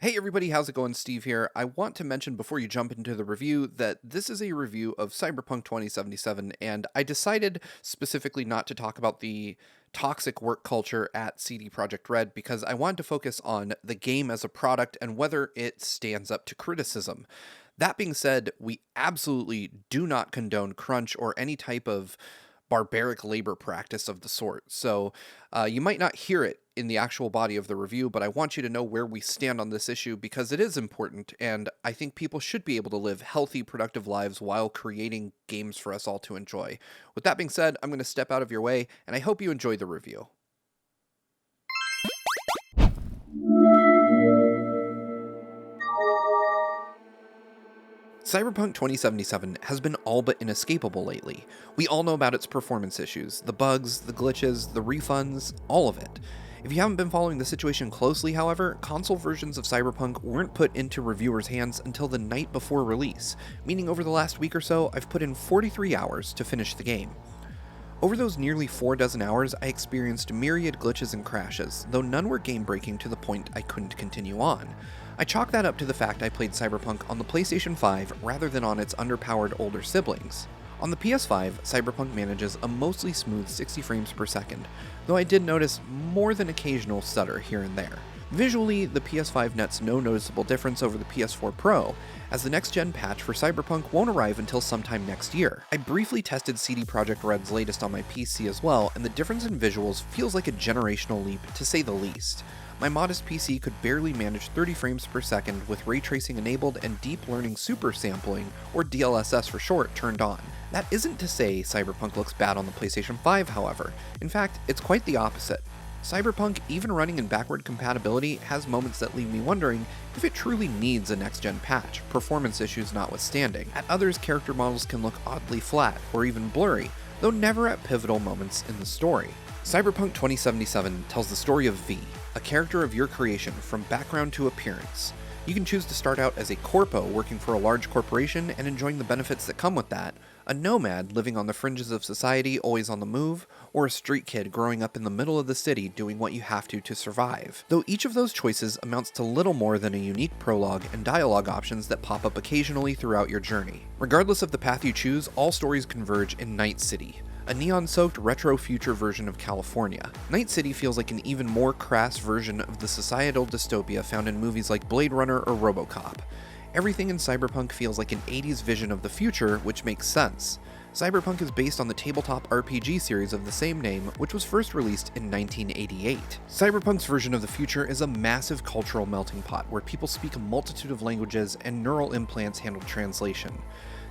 Hey everybody, how's it going? Steve here. I want to mention before you jump into the review that this is a review of Cyberpunk 2077, and I decided specifically not to talk about the toxic work culture at CD Projekt Red because I wanted to focus on the game as a product and whether it stands up to criticism. That being said, we absolutely do not condone crunch or any type of barbaric labor practice of the sort. So you might not hear it in the actual body of the review, but I want you to know where we stand on this issue because it is important, and I think people should be able to live healthy, productive lives while creating games for us all to enjoy. With that being said, I'm going to step out of your way, and I hope you enjoy the review. Cyberpunk 2077 has been all but inescapable lately. We all know about its performance issues, the bugs, the glitches, the refunds, all of it. If you haven't been following the situation closely, however, console versions of Cyberpunk weren't put into reviewers' hands until the night before release, meaning over the last week or so, I've put in 43 hours to finish the game. Over those nearly 4 dozen hours, I experienced myriad glitches and crashes, though none were game-breaking to the point I couldn't continue on. I chalk that up to the fact I played Cyberpunk on the PlayStation 5 rather than on its underpowered older siblings. On the PS5, Cyberpunk manages a mostly smooth 60 frames per second, though I did notice more than occasional stutter here and there. Visually, the PS5 nets no noticeable difference over the PS4 Pro, as the next-gen patch for Cyberpunk won't arrive until sometime next year. I briefly tested CD Projekt Red's latest on my PC as well, and the difference in visuals feels like a generational leap, to say the least. My modest PC could barely manage 30 frames per second with ray tracing enabled and deep learning super sampling, or DLSS for short, turned on. That isn't to say Cyberpunk looks bad on the PlayStation 5, however. In fact, it's quite the opposite. Cyberpunk, even running in backward compatibility, has moments that leave me wondering if it truly needs a next-gen patch, performance issues notwithstanding. At others, character models can look oddly flat, or even blurry, though never at pivotal moments in the story. Cyberpunk 2077 tells the story of V, a character of your creation from background to appearance. You can choose to start out as a corpo working for a large corporation and enjoying the benefits that come with that, a nomad living on the fringes of society always on the move, or a street kid growing up in the middle of the city doing what you have to survive. Though each of those choices amounts to little more than a unique prologue and dialogue options that pop up occasionally throughout your journey. Regardless of the path you choose, all stories converge in Night City, a neon-soaked retro-future version of California. Night City feels like an even more crass version of the societal dystopia found in movies like Blade Runner or RoboCop. Everything in Cyberpunk feels like an 80s vision of the future, which makes sense. Cyberpunk is based on the tabletop RPG series of the same name, which was first released in 1988. Cyberpunk's version of the future is a massive cultural melting pot where people speak a multitude of languages and neural implants handle translation.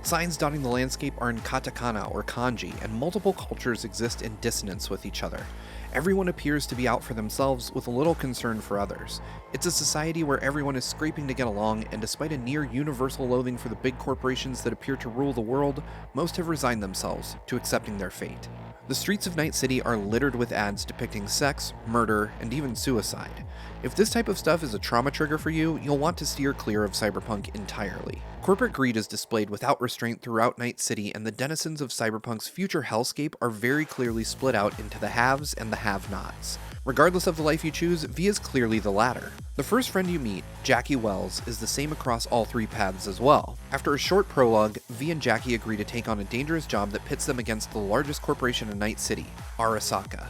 Signs dotting the landscape are in katakana or kanji, and multiple cultures exist in dissonance with each other. Everyone appears to be out for themselves with a little concern for others. It's a society where everyone is scraping to get along, and despite a near universal loathing for the big corporations that appear to rule the world, most have resigned themselves to accepting their fate. The streets of Night City are littered with ads depicting sex, murder, and even suicide. If this type of stuff is a trauma trigger for you, you'll want to steer clear of Cyberpunk entirely. Corporate greed is displayed without restraint throughout Night City, and the denizens of Cyberpunk's future hellscape are very clearly split out into the haves and the have-nots. Regardless of the life you choose, V is clearly the latter. The first friend you meet, Jackie Wells, is the same across all three paths as well. After a short prologue, V and Jackie agree to take on a dangerous job that pits them against the largest corporation in Night City, Arasaka.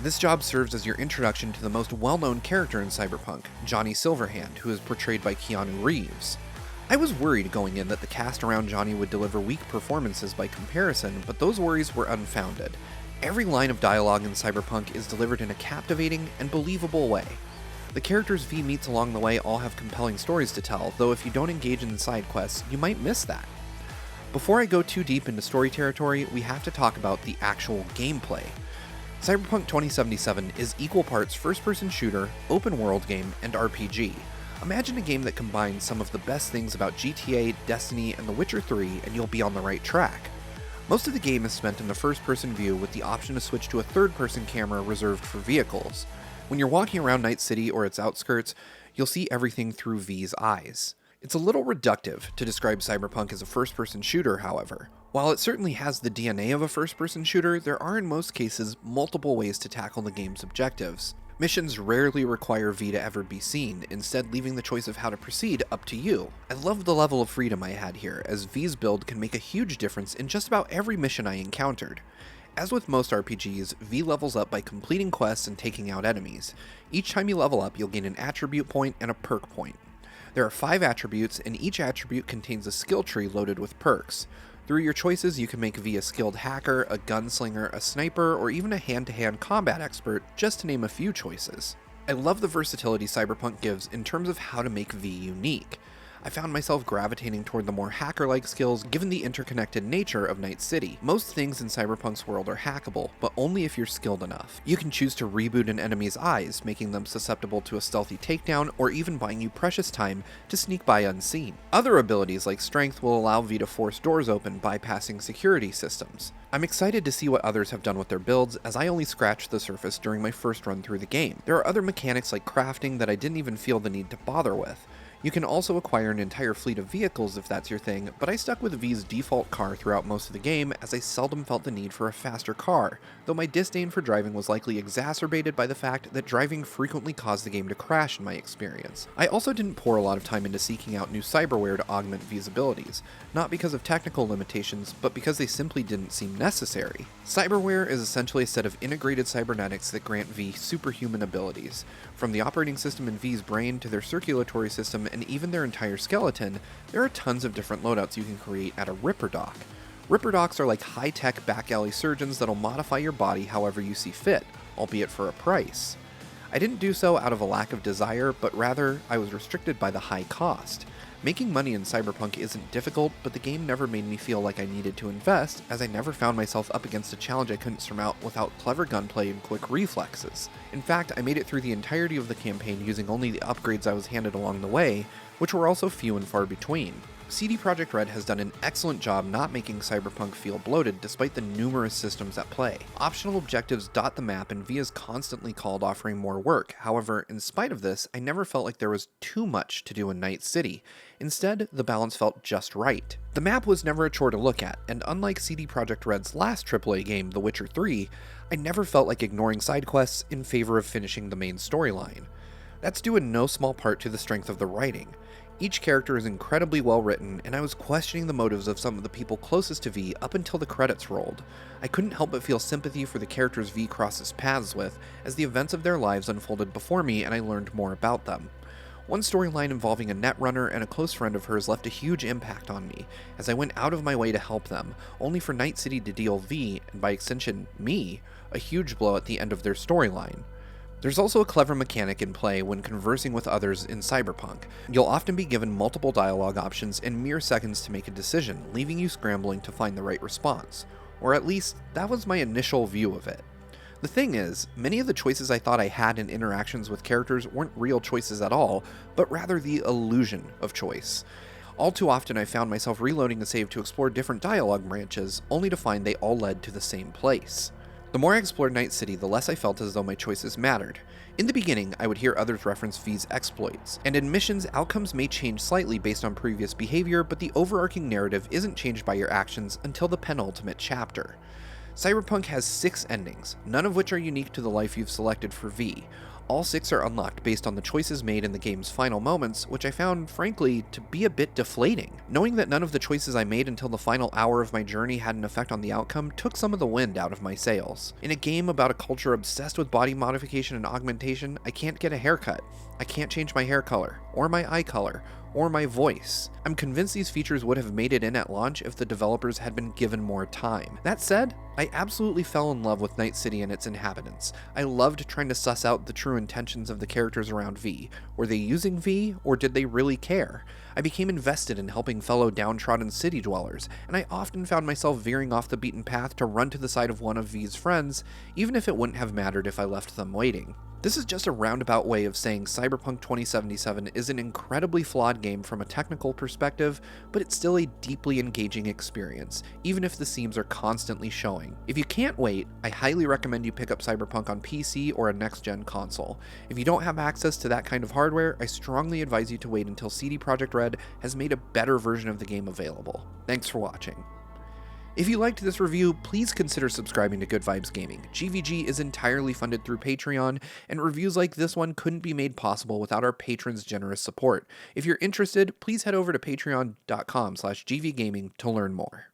This job serves as your introduction to the most well-known character in Cyberpunk, Johnny Silverhand, who is portrayed by Keanu Reeves. I was worried going in that the cast around Johnny would deliver weak performances by comparison, but those worries were unfounded. Every line of dialogue in Cyberpunk is delivered in a captivating and believable way. The characters V meets along the way all have compelling stories to tell, though if you don't engage in the side quests, you might miss that. Before I go too deep into story territory, we have to talk about the actual gameplay. Cyberpunk 2077 is equal parts first-person shooter, open-world game, and RPG. Imagine a game that combines some of the best things about GTA, Destiny, and The Witcher 3, and you'll be on the right track. Most of the game is spent in the first-person view with the option to switch to a third-person camera reserved for vehicles. When you're walking around Night City or its outskirts, you'll see everything through V's eyes. It's a little reductive to describe Cyberpunk as a first-person shooter, however. While it certainly has the DNA of a first-person shooter, there are in most cases multiple ways to tackle the game's objectives. Missions rarely require V to ever be seen, instead leaving the choice of how to proceed up to you. I love the level of freedom I had here, as V's build can make a huge difference in just about every mission I encountered. As with most RPGs, V levels up by completing quests and taking out enemies. Each time you level up, you'll gain an attribute point and a perk point. There are 5 attributes, and each attribute contains a skill tree loaded with perks. Through your choices, you can make V a skilled hacker, a gunslinger, a sniper, or even a hand-to-hand combat expert, just to name a few choices. I love the versatility Cyberpunk gives in terms of how to make V unique. I found myself gravitating toward the more hacker-like skills given the interconnected nature of Night City. Most things in Cyberpunk's world are hackable, but only if you're skilled enough. You can choose to reboot an enemy's eyes, making them susceptible to a stealthy takedown, or even buying you precious time to sneak by unseen. Other abilities like Strength will allow V to force doors open, bypassing security systems. I'm excited to see what others have done with their builds, as I only scratched the surface during my first run through the game. There are other mechanics like crafting that I didn't even feel the need to bother with. You can also acquire an entire fleet of vehicles if that's your thing, but I stuck with V's default car throughout most of the game, as I seldom felt the need for a faster car, though my disdain for driving was likely exacerbated by the fact that driving frequently caused the game to crash in my experience. I also didn't pour a lot of time into seeking out new cyberware to augment V's abilities, not because of technical limitations, but because they simply didn't seem necessary. Cyberware is essentially a set of integrated cybernetics that grant V superhuman abilities. From the operating system in V's brain to their circulatory system and even their entire skeleton, there are tons of different loadouts you can create at a Ripper Doc. Ripper Docs are like high-tech back-alley surgeons that'll modify your body however you see fit, albeit for a price. I didn't do so out of a lack of desire, but rather I was restricted by the high cost. Making money in Cyberpunk isn't difficult, but the game never made me feel like I needed to invest, as I never found myself up against a challenge I couldn't surmount without clever gunplay and quick reflexes. In fact, I made it through the entirety of the campaign using only the upgrades I was handed along the way, which were also few and far between. CD Projekt Red has done an excellent job not making Cyberpunk feel bloated despite the numerous systems at play. Optional objectives dot the map, and V is constantly called offering more work. However, in spite of this, I never felt like there was too much to do in Night City. Instead, the balance felt just right. The map was never a chore to look at, and unlike CD Projekt Red's last AAA game, The Witcher 3, I never felt like ignoring side quests in favor of finishing the main storyline. That's due in no small part to the strength of the writing. Each character is incredibly well written, and I was questioning the motives of some of the people closest to V up until the credits rolled. I couldn't help but feel sympathy for the characters V crosses paths with, as the events of their lives unfolded before me and I learned more about them. One storyline involving a netrunner and a close friend of hers left a huge impact on me, as I went out of my way to help them, only for Night City to deal V, and by extension me, a huge blow at the end of their storyline. There's also a clever mechanic in play when conversing with others in Cyberpunk. You'll often be given multiple dialogue options and mere seconds to make a decision, leaving you scrambling to find the right response. Or at least, that was my initial view of it. The thing is, many of the choices I thought I had in interactions with characters weren't real choices at all, but rather the illusion of choice. All too often I found myself reloading the save to explore different dialogue branches, only to find they all led to the same place. The more I explored Night City, the less I felt as though my choices mattered. In the beginning, I would hear others reference V's exploits, and in missions, outcomes may change slightly based on previous behavior, but the overarching narrative isn't changed by your actions until the penultimate chapter. Cyberpunk has 6 endings, none of which are unique to the life you've selected for V. All 6 are unlocked based on the choices made in the game's final moments, which I found, frankly, to be a bit deflating. Knowing that none of the choices I made until the final hour of my journey had an effect on the outcome took some of the wind out of my sails. In a game about a culture obsessed with body modification and augmentation, I can't get a haircut. I can't change my hair color, or my eye color, or my voice. I'm convinced these features would have made it in at launch if the developers had been given more time. That said, I absolutely fell in love with Night City and its inhabitants. I loved trying to suss out the true intentions of the characters around V. Were they using V, or did they really care? I became invested in helping fellow downtrodden city dwellers, and I often found myself veering off the beaten path to run to the side of one of V's friends, even if it wouldn't have mattered if I left them waiting. This is just a roundabout way of saying Cyberpunk 2077 is an incredibly flawed game from a technical perspective, but it's still a deeply engaging experience, even if the seams are constantly showing. If you can't wait, I highly recommend you pick up Cyberpunk on PC or a next-gen console. If you don't have access to that kind of hardware, I strongly advise you to wait until CD Projekt Red has made a better version of the game available. Thanks for watching. If you liked this review, please consider subscribing to Good Vibes Gaming. GVG is entirely funded through Patreon, and reviews like this one couldn't be made possible without our patrons' generous support. If you're interested, please head over to patreon.com/gvgaming to learn more.